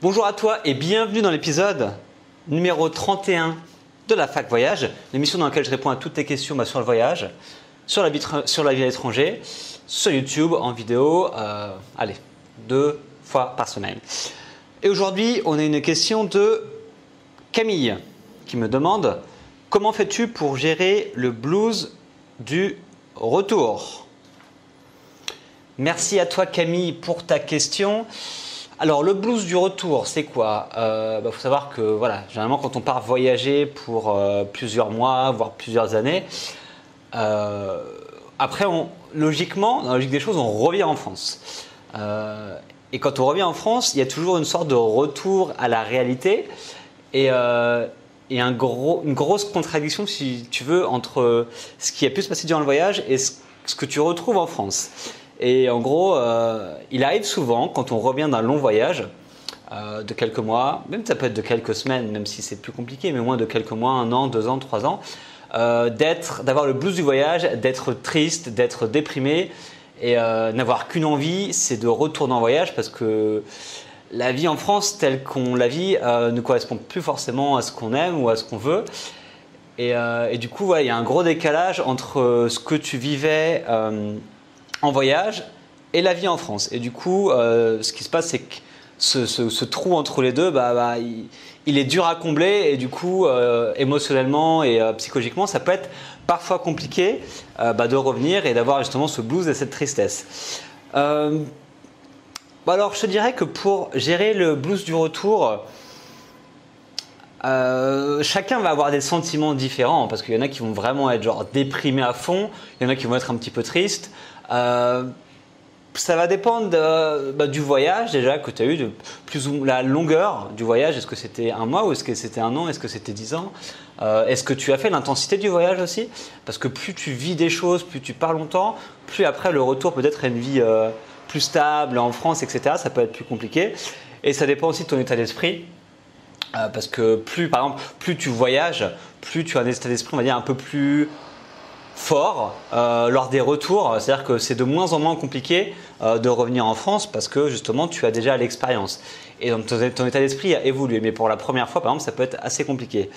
Bonjour à toi et bienvenue dans l'épisode numéro 31 de la Fac Voyage, l'émission dans laquelle je réponds à toutes tes questions sur le voyage, sur la vie à l'étranger, sur YouTube, en vidéo, 2 fois par semaine. Et aujourd'hui, on a une question de Camille qui me demande « Comment fais-tu pour gérer le blues du retour ?» Merci à toi Camille pour ta question. Alors le blues du retour, c'est quoi? Faut savoir que voilà, généralement quand on part voyager pour plusieurs mois, voire plusieurs années, après logiquement, dans la logique des choses, on revient en France. Et quand on revient en France, il y a toujours une sorte de retour à la réalité et une grosse contradiction, si tu veux, entre ce qui a pu se passer durant le voyage et ce que tu retrouves en France. Et en gros, il arrive souvent, quand on revient d'un long voyage, de quelques mois, même ça peut être de quelques semaines, même si c'est plus compliqué, mais au moins de quelques mois, 1 an, 2 ans, 3 ans, d'avoir le blues du voyage, d'être triste, d'être déprimé et n'avoir qu'une envie, c'est de retourner en voyage parce que la vie en France telle qu'on la vit ne correspond plus forcément à ce qu'on aime ou à ce qu'on veut. Et du coup, il y a un gros décalage entre ce que tu vivais en voyage et la vie en France. Et du coup, ce qui se passe, c'est que ce trou entre les deux, il est dur à combler et du coup, émotionnellement et psychologiquement, ça peut être parfois compliqué de revenir et d'avoir justement ce blues et cette tristesse. Alors, je te dirais que pour gérer le blues du retour, chacun va avoir des sentiments différents parce qu'il y en a qui vont vraiment être genre déprimés à fond, il y en a qui vont être un petit peu tristes. Ça va dépendre du voyage déjà que tu as eu, de plus ou moins la longueur du voyage. Est-ce que c'était 1 mois ou est-ce que c'était 1 an? Est-ce que c'était 10 ans? Est-ce que tu as fait l'intensité du voyage aussi? Parce que plus tu vis des choses, plus tu pars longtemps, plus après le retour peut-être à une vie plus stable en France, etc. Ça peut être plus compliqué. Et ça dépend aussi de ton état d'esprit. Parce que par exemple, plus tu voyages, plus tu as un état d'esprit, on va dire, un peu plus fort lors des retours, c'est-à-dire que c'est de moins en moins compliqué de revenir en France parce que justement tu as déjà l'expérience et donc ton état d'esprit a évolué, mais pour la première fois par exemple ça peut être assez compliqué.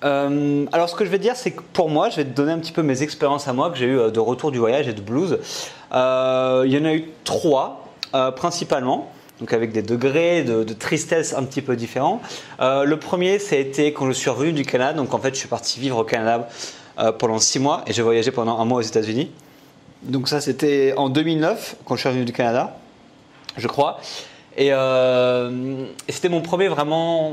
Alors ce que je vais te dire, c'est que pour moi, je vais te donner un petit peu mes expériences à moi que j'ai eu de retour du voyage et de blues. Il y en a eu 3 principalement, donc avec des degrés de tristesse un petit peu différents. Le premier, ça a été quand je suis revenu du Canada, donc en fait je suis parti vivre au Canada pendant 6 mois et j'ai voyagé pendant 1 mois aux États-Unis. Donc ça c'était en 2009 quand je suis revenu du Canada, je crois. Et c'était mon premier vraiment.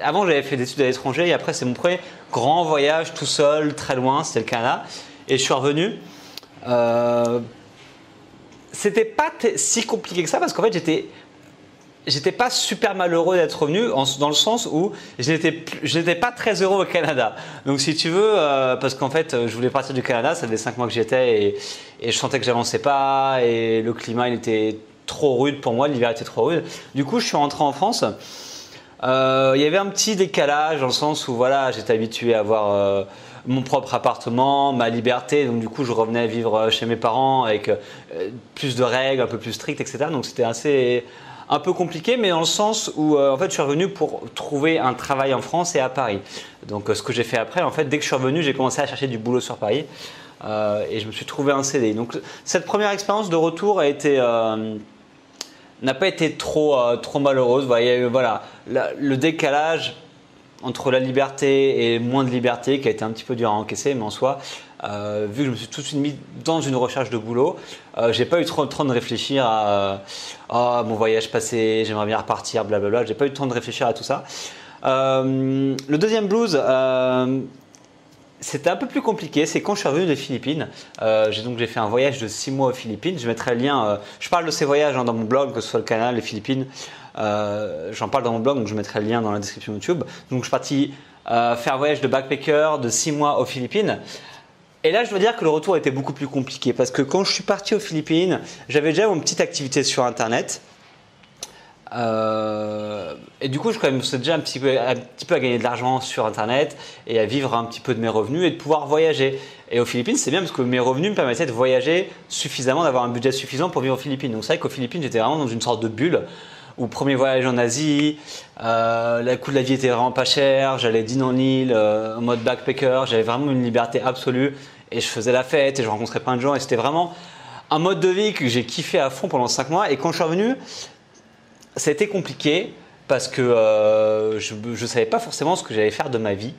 Avant j'avais fait des études à l'étranger et après c'est mon premier grand voyage tout seul, très loin, c'était le Canada. Et je suis revenu. C'était pas si compliqué que ça parce qu'en fait j'étais pas super malheureux d'être revenu dans le sens où je n'étais pas très heureux au Canada. Donc si tu veux, parce qu'en fait je voulais partir du Canada, ça faisait 5 mois que j'y étais et je sentais que j'avançais pas et le climat il était trop rude pour moi, l'hiver était trop rude. Du coup je suis rentré en France. Il y avait un petit décalage dans le sens où voilà, j'étais habitué à avoir mon propre appartement, ma liberté, donc du coup je revenais vivre chez mes parents avec plus de règles, un peu plus strictes, etc. Donc c'était un peu compliqué, mais dans le sens où en fait je suis revenu pour trouver un travail en France et à Paris. Donc ce que j'ai fait après, en fait dès que je suis revenu, j'ai commencé à chercher du boulot sur Paris et je me suis trouvé un CDI. Donc cette première expérience de retour n'a pas été trop malheureuse. Voilà, le décalage entre la liberté et moins de liberté qui a été un petit peu dur à encaisser, mais en soi, vu que je me suis tout de suite mis dans une recherche de boulot, j'ai pas eu trop le temps de réfléchir à mon voyage passé, j'aimerais bien repartir, blablabla. J'ai pas eu le temps de réfléchir à tout ça. Le deuxième blues, c'était un peu plus compliqué, c'est quand je suis revenu des Philippines. J'ai fait un voyage de 6 mois aux Philippines. Je mettrai le lien, je parle de ces voyages dans mon blog, que ce soit le canal, les Philippines. J'en parle dans mon blog, donc je mettrai le lien dans la description YouTube. Donc je suis parti faire un voyage de backpacker de 6 mois aux Philippines. Et là, je dois dire que le retour était beaucoup plus compliqué parce que quand je suis parti aux Philippines, j'avais déjà une petite activité sur Internet. Et du coup, je commençais déjà un petit peu à gagner de l'argent sur Internet et à vivre un petit peu de mes revenus et de pouvoir voyager. Et aux Philippines, c'est bien parce que mes revenus me permettaient de voyager suffisamment, d'avoir un budget suffisant pour vivre aux Philippines. Donc c'est vrai qu'aux Philippines, j'étais vraiment dans une sorte de bulle ou premier voyage en Asie. Le coût de la vie était vraiment pas cher. J'allais dîner en île en mode backpacker. J'avais vraiment une liberté absolue et je faisais la fête et je rencontrais plein de gens et c'était vraiment un mode de vie que j'ai kiffé à fond pendant 5 mois. Et quand je suis revenu, ça a été compliqué parce que je ne savais pas forcément ce que j'allais faire de ma vie.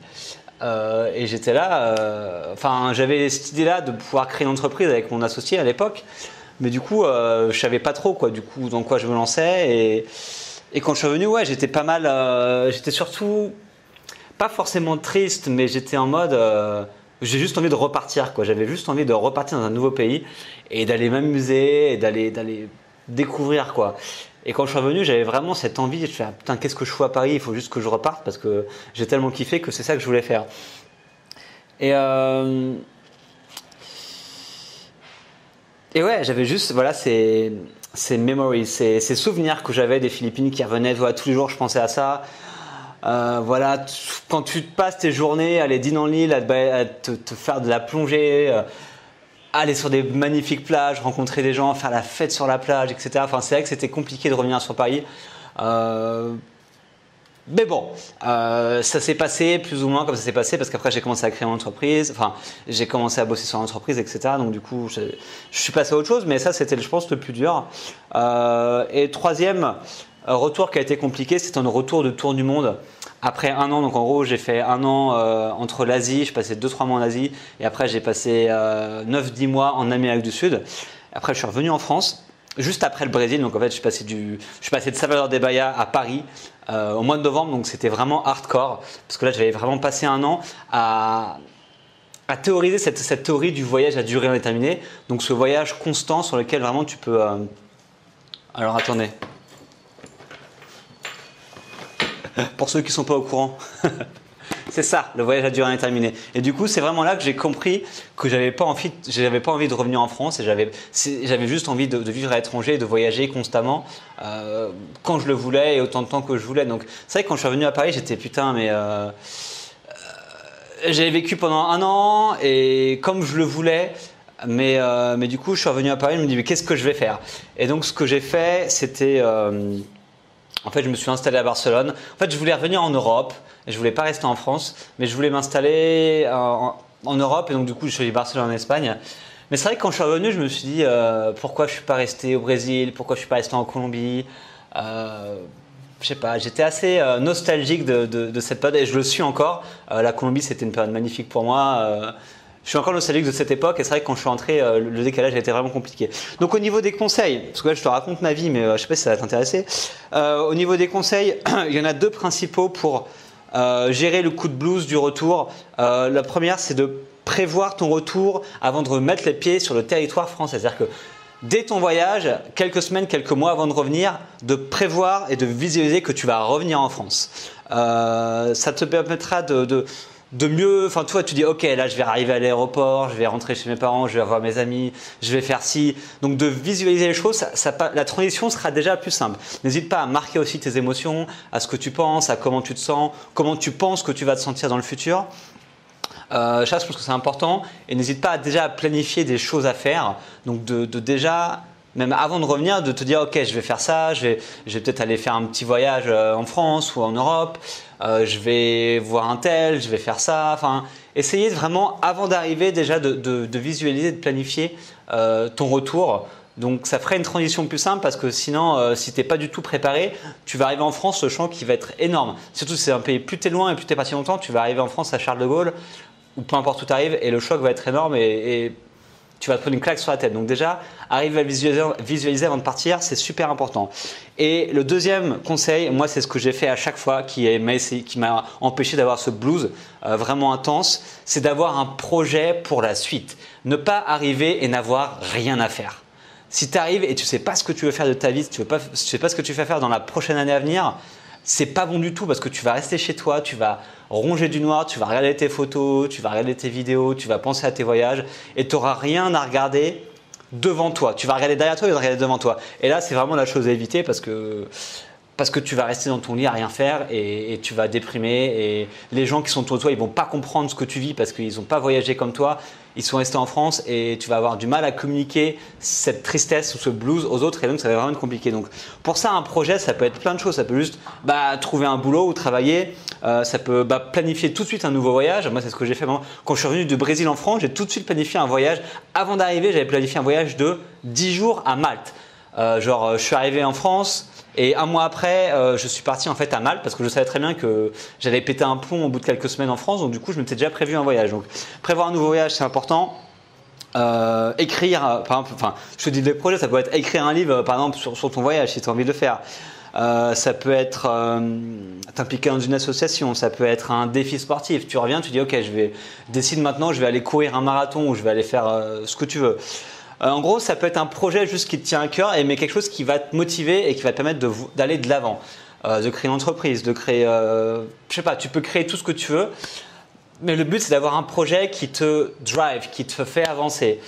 Et j'étais là, j'avais cette idée-là de pouvoir créer une entreprise avec mon associé à l'époque. Mais du coup, je ne savais pas trop dans quoi je me lançais. Et quand je suis revenu, ouais, j'étais pas mal. J'étais surtout pas forcément triste, mais j'étais en mode. J'ai juste envie de repartir, quoi. J'avais juste envie de repartir dans un nouveau pays et d'aller m'amuser et d'aller découvrir, quoi. Et quand je suis revenu, j'avais vraiment cette envie. Je me suis dit, putain, qu'est-ce que je fous à Paris? Il faut juste que je reparte parce que j'ai tellement kiffé que c'est ça que je voulais faire. Et ouais, j'avais juste ces memories, ces souvenirs que j'avais des Philippines qui revenaient. Voilà, tous les jours, je pensais à ça. Quand tu te passes tes journées à aller dîner en île, à te faire de la plongée, aller sur des magnifiques plages, rencontrer des gens, faire la fête sur la plage, etc. Enfin, c'est vrai que c'était compliqué de revenir sur Paris. Mais bon, ça s'est passé plus ou moins comme ça s'est passé parce qu'après j'ai commencé à créer mon entreprise, j'ai commencé à bosser sur l'entreprise, etc. Donc du coup, je suis passé à autre chose, mais ça c'était, je pense, le plus dur. Et troisième retour qui a été compliqué, c'était un retour de tour du monde. Après 1 an, donc en gros j'ai fait 1 an entre l'Asie, je passais 2-3 mois en Asie, et après j'ai passé 9-10 mois en Amérique du Sud. Après je suis revenu en France. Juste après le Brésil, donc en fait je suis passé de Salvador de Bahia à Paris au mois de novembre, donc c'était vraiment hardcore parce que là j'avais vraiment passé 1 an à théoriser cette théorie du voyage à durée indéterminée, donc ce voyage constant sur lequel vraiment tu peux. Alors attendez, pour ceux qui ne sont pas au courant. C'est ça, le voyage à durée indéterminée. Et du coup, c'est vraiment là que j'ai compris que j'avais pas envie de revenir en France et j'avais juste envie de vivre à l'étranger et de voyager constamment quand je le voulais et autant de temps que je voulais. Donc, c'est vrai que quand je suis revenu à Paris, j'étais putain, mais j'avais vécu pendant 1 an et comme je le voulais. Mais du coup, je suis revenu à Paris, je me dis, mais qu'est-ce que je vais faire? Et donc, ce que j'ai fait, c'était. En fait, je me suis installé à Barcelone. En fait, je voulais revenir en Europe. Et je voulais pas rester en France, mais je voulais m'installer en Europe. Et donc, du coup, je suis allé à Barcelone en Espagne. Mais c'est vrai que quand je suis revenu, je me suis dit pourquoi je suis pas resté au Brésil, pourquoi je suis pas resté en Colombie. Je sais pas, j'étais assez nostalgique de cette période et je le suis encore. La Colombie, c'était une période magnifique pour moi. Je suis encore nostalgique de cette époque et c'est vrai que quand je suis rentré, le décalage a été vraiment compliqué. Donc au niveau des conseils, parce que là je te raconte ma vie, mais je sais pas si ça va t'intéresser. Au niveau des conseils, il y en a 2 principaux pour gérer le coup de blues du retour. La première, c'est de prévoir ton retour avant de remettre les pieds sur le territoire français. C'est-à-dire que dès ton voyage, quelques semaines, quelques mois avant de revenir, de prévoir et de visualiser que tu vas revenir en France. Ça te permettra de mieux, enfin toi tu dis ok là je vais arriver à l'aéroport, je vais rentrer chez mes parents, je vais voir mes amis, je vais faire ci, donc de visualiser les choses, la transition sera déjà plus simple. N'hésite pas à marquer aussi tes émotions, à ce que tu penses, à comment tu te sens, comment tu penses que tu vas te sentir dans le futur. Ça je pense que c'est important et n'hésite pas déjà à planifier des choses à faire, donc de déjà même avant de revenir, de te dire ok je vais faire ça, je vais peut-être aller faire un petit voyage en France ou en Europe, je vais voir un tel, je vais faire ça, enfin essayer vraiment avant d'arriver déjà de visualiser, de planifier ton retour. Donc ça ferait une transition plus simple parce que sinon si tu n'es pas du tout préparé, tu vas arriver en France, le choc qui va être énorme. Surtout si c'est un pays, plus tu es loin et plus tu es parti longtemps, tu vas arriver en France à Charles de Gaulle ou peu importe où tu arrives et le choc va être énorme et tu vas te prendre une claque sur la tête. Donc déjà, arrive à visualiser avant de partir, c'est super important. Et le deuxième conseil, moi c'est ce que j'ai fait à chaque fois qui m'a empêché d'avoir ce blues vraiment intense, c'est d'avoir un projet pour la suite. Ne pas arriver et n'avoir rien à faire. Si tu arrives et tu ne sais pas ce que tu veux faire de ta vie, tu ne sais pas ce que tu vas faire dans la prochaine année à venir, c'est pas bon du tout parce que tu vas rester chez toi, tu vas ronger du noir, tu vas regarder tes photos, tu vas regarder tes vidéos, tu vas penser à tes voyages et tu n'auras rien à regarder devant toi. Tu vas regarder derrière toi et regarder devant toi. Et là, c'est vraiment la chose à éviter parce que parce que tu vas rester dans ton lit à rien faire et tu vas déprimer et les gens qui sont autour de toi, ils vont pas comprendre ce que tu vis parce qu'ils n'ont pas voyagé comme toi, ils sont restés en France et tu vas avoir du mal à communiquer cette tristesse ou ce blues aux autres et donc ça va vraiment être compliqué. Donc pour ça, un projet, ça peut être plein de choses, ça peut juste trouver un boulot ou travailler, ça peut planifier tout de suite un nouveau voyage. Moi, c'est ce que j'ai fait quand je suis revenu du Brésil en France, j'ai tout de suite planifié un voyage. Avant d'arriver, j'avais planifié un voyage de 10 jours à Malte. Je suis arrivé en France. Et un mois après, je suis parti en fait à Malte parce que je savais très bien que j'allais péter un plomb au bout de quelques semaines en France. Donc du coup, je m'étais déjà prévu un voyage. Donc prévoir un nouveau voyage, c'est important. Écrire, par exemple, je te dis des projets, ça peut être écrire un livre, par exemple, sur ton voyage si tu as envie de le faire. Ça peut être t'impliquer dans une association, ça peut être un défi sportif. Tu reviens, tu dis ok, décide maintenant, je vais aller courir un marathon ou je vais aller faire ce que tu veux. En gros, ça peut être un projet juste qui te tient à cœur, mais quelque chose qui va te motiver et qui va te permettre d'aller de l'avant, de créer une entreprise, de créer, je sais pas, tu peux créer tout ce que tu veux, mais le but c'est d'avoir un projet qui te drive, qui te fait avancer.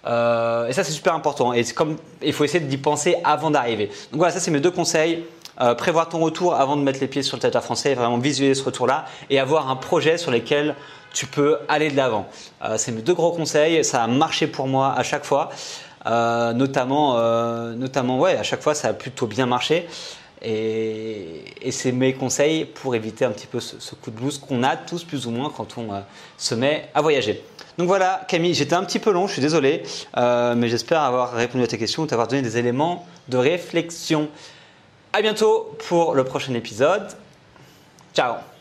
Et ça c'est super important. Et il faut essayer d'y penser avant d'arriver. Donc voilà, ça c'est mes 2 conseils. Prévoir ton retour avant de mettre les pieds sur le territoire français, vraiment visualiser ce retour-là et avoir un projet sur lequel tu peux aller de l'avant. C'est mes 2 gros conseils, ça a marché pour moi à chaque fois, notamment ouais, à chaque fois ça a plutôt bien marché et c'est mes conseils pour éviter un petit peu ce coup de blues qu'on a tous plus ou moins quand on se met à voyager. Donc voilà Camille, j'étais un petit peu long, je suis désolé, mais j'espère avoir répondu à tes questions ou t'avoir donné des éléments de réflexion. À bientôt pour le prochain épisode. Ciao!